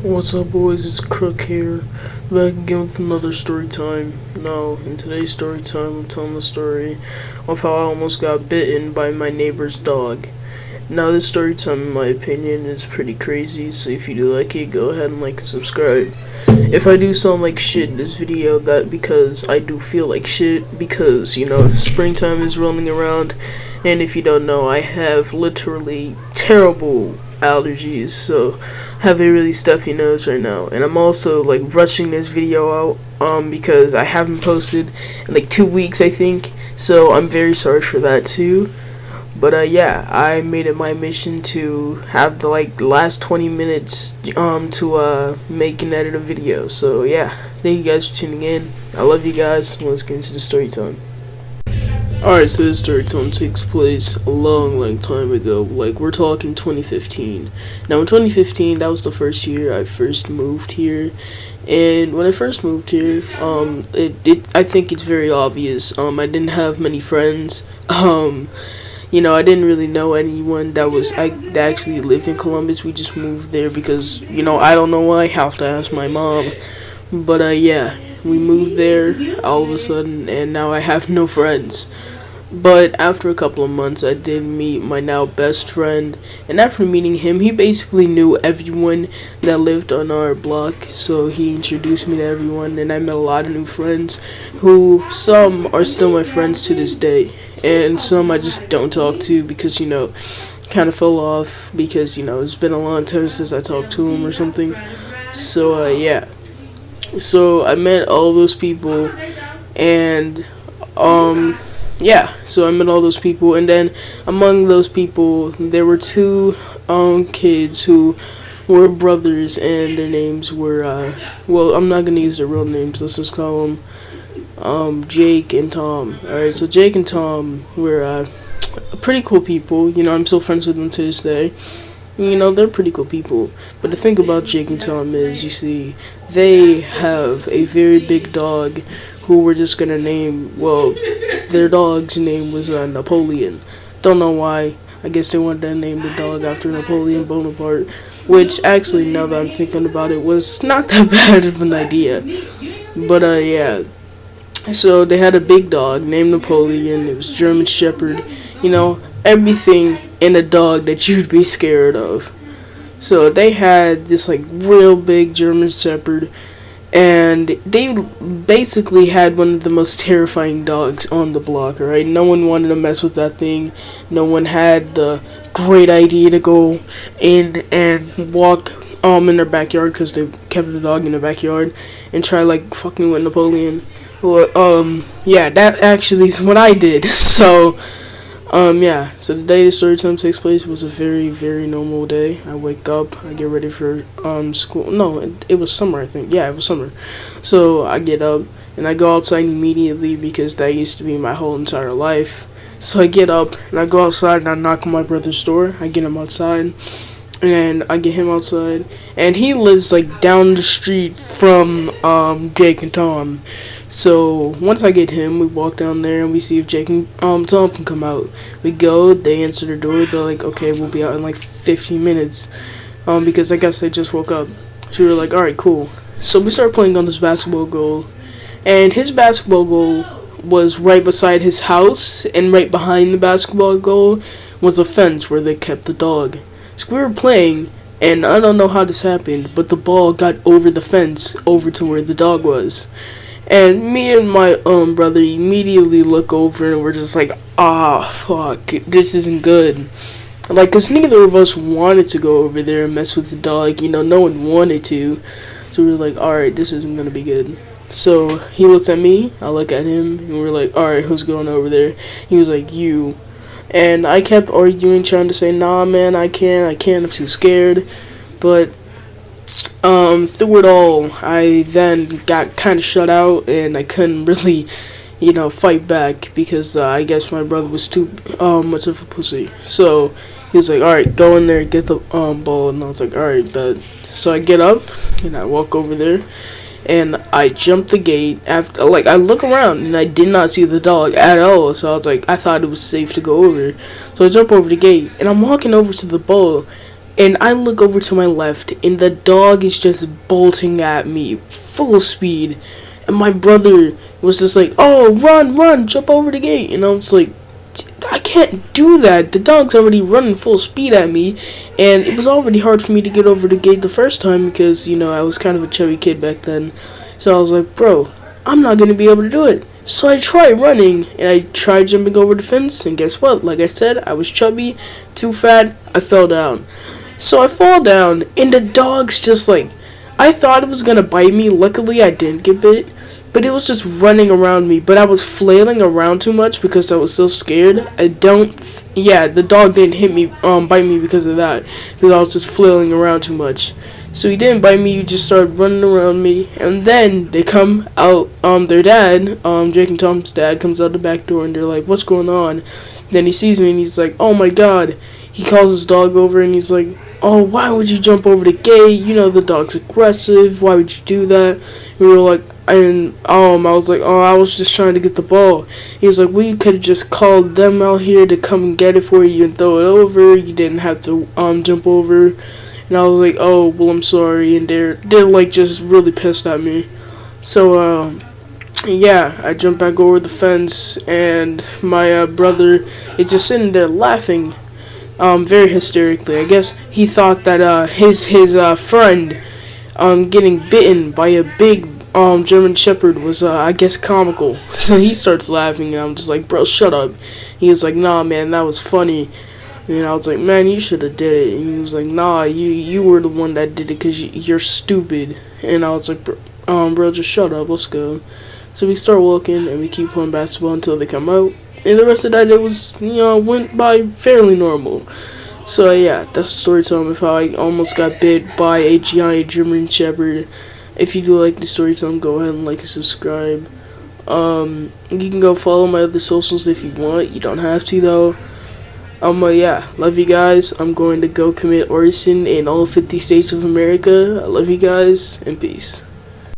What's up, boys? It's Crook here, back again with another story time. Now, in today's story time, I'm telling the story of how I almost got bitten by my neighbor's dog. Now, this story time, in my opinion, is pretty crazy, so if you do like it, go ahead and like and subscribe. If I do sound like shit in this video, that because I do feel like shit, because, springtime is rolling around, and if you don't know, I have literally terrible allergies, so I have a really stuffy nose right now, and I'm also like rushing this video out because I haven't posted in like 2 weeks, I think, so I'm very sorry for that too. But yeah, I made it my mission to have the last 20 minutes to make and edit a video. So yeah, thank you guys for tuning in. I love you guys. Let's get into the story time. Alright, so this story time takes place a long time ago. Like, we're talking 2015. Now, in 2015, that was the first year I first moved here. And when I first moved here, I think it's very obvious. I didn't have many friends. I didn't really know anyone that actually lived in Columbus. We just moved there because, I don't know why. I have to ask my mom. But yeah, we moved there all of a sudden, and now I have no friends. But after a couple of months, I did meet my now best friend, and after meeting him, he basically knew everyone that lived on our block, so he introduced me to everyone, and I met a lot of new friends, who some are still my friends to this day, and some I just don't talk to because, kind of fell off, because, it's been a long time since I talked to him or something. So, yeah. So, I met all those people, and, yeah, so I met all those people, and then among those people, there were two kids who were brothers, and their names were, I'm not going to use their real names, let's just call them Jake and Tom. Alright, so Jake and Tom were pretty cool people. I'm still friends with them to this day. They're pretty cool people. But the thing about Jake and Tom is, you see, they have a very big dog who we're just gonna name, their dog's name was Napoleon. Don't know why. I guess they wanted to name the dog after Napoleon Bonaparte, which actually, now that I'm thinking about it, was not that bad of an idea. But yeah. So they had a big dog named Napoleon. It was German Shepherd. Everything in a dog that you'd be scared of. So they had this real big German Shepherd, and they basically had one of the most terrifying dogs on the block, alright? No one wanted to mess with that thing. No one had the great idea to go in and walk in their backyard, because they kept the dog in the backyard, and try fucking with Napoleon. Well, yeah, that actually is what I did. So, yeah, so the day the story time takes place was a very, very normal day. I wake up, I get ready for, school. No, it was summer, I think. Yeah, it was summer. So, I get up, and I go outside immediately, because that used to be my whole entire life. So, I get up, and I go outside, and I knock on my brother's door. I get him outside, and I get him outside, and he lives, down the street from, Jake and Tom. So, once I get him, we walk down there and we see if Jake and Tom can come out. We go, they answer the door, they're like, okay, we'll be out in 15 minutes. Because I guess they just woke up. So we were like, alright, cool. So we start playing on this basketball goal. And his basketball goal was right beside his house, and right behind the basketball goal was a fence where they kept the dog. So we were playing, and I don't know how this happened, but the ball got over the fence, over to where the dog was. And me and my brother immediately look over, and we're just like, fuck, this isn't good. Cause neither of us wanted to go over there and mess with the dog, no one wanted to. So we were like, alright, this isn't gonna be good. So he looks at me, I look at him, and we're like, alright, who's going over there? He was like, you. And I kept arguing, trying to say, nah, man, I can't, I'm too scared. But through it all, I then got kind of shut out, and I couldn't really, fight back, because I guess my brother was too much of a pussy. So he was like, alright, go in there, get the ball, and I was like, alright, bet. So I get up, and I walk over there, and I jump the gate. After, I look around, and I did not see the dog at all, so I was like, I thought it was safe to go over. So I jump over the gate, and I'm walking over to the ball, and I look over to my left, and the dog is just bolting at me full speed, and my brother was just like, "Oh, run, run, jump over the gate," and I was like, I can't do that. The dog's already running full speed at me, and it was already hard for me to get over the gate the first time because, I was kind of a chubby kid back then. So I was like, bro, I'm not going to be able to do it. So I tried running, and I tried jumping over the fence, and guess what? Like I said, I was chubby, too fat, I fell down. So I fall down, and the dog's just like, I thought it was going to bite me. Luckily, I didn't get bit. But it was just running around me. But I was flailing around too much because I was so scared. The dog didn't bite me because of that. Because I was just flailing around too much. So he didn't bite me, he just started running around me. And then they come out, their dad, Jake and Tom's dad, comes out the back door and they're like, what's going on? Then he sees me and he's like, oh my god. He calls his dog over and he's like, oh, why would you jump over the gate? The dog's aggressive. Why would you do that? We were like, I was like, oh, I was just trying to get the ball. He was like, we could have just called them out here to come and get it for you and throw it over. You didn't have to jump over. And I was like, oh, well, I'm sorry. And they're like just really pissed at me. So I jumped back over the fence, and my brother is just sitting there laughing, very hysterically. I guess he thought that his friend getting bitten by a big German Shepherd was, I guess, comical. So he starts laughing, and I'm just like, bro, shut up. He was like, nah, man, that was funny. And I was like, man, you should have did it. And he was like, nah, you were the one that did it because you're stupid. And I was like, bro, just shut up, let's go. So we start walking, and we keep playing basketball until they come out. And the rest of that day was, went by fairly normal. So yeah, that's the story time of how I almost got bit by a giant German Shepherd. If you do like the story time, go ahead and like and subscribe. You can go follow my other socials if you want. You don't have to though. Love you guys. I'm going to go commit arson in all 50 states of America. I love you guys, and peace.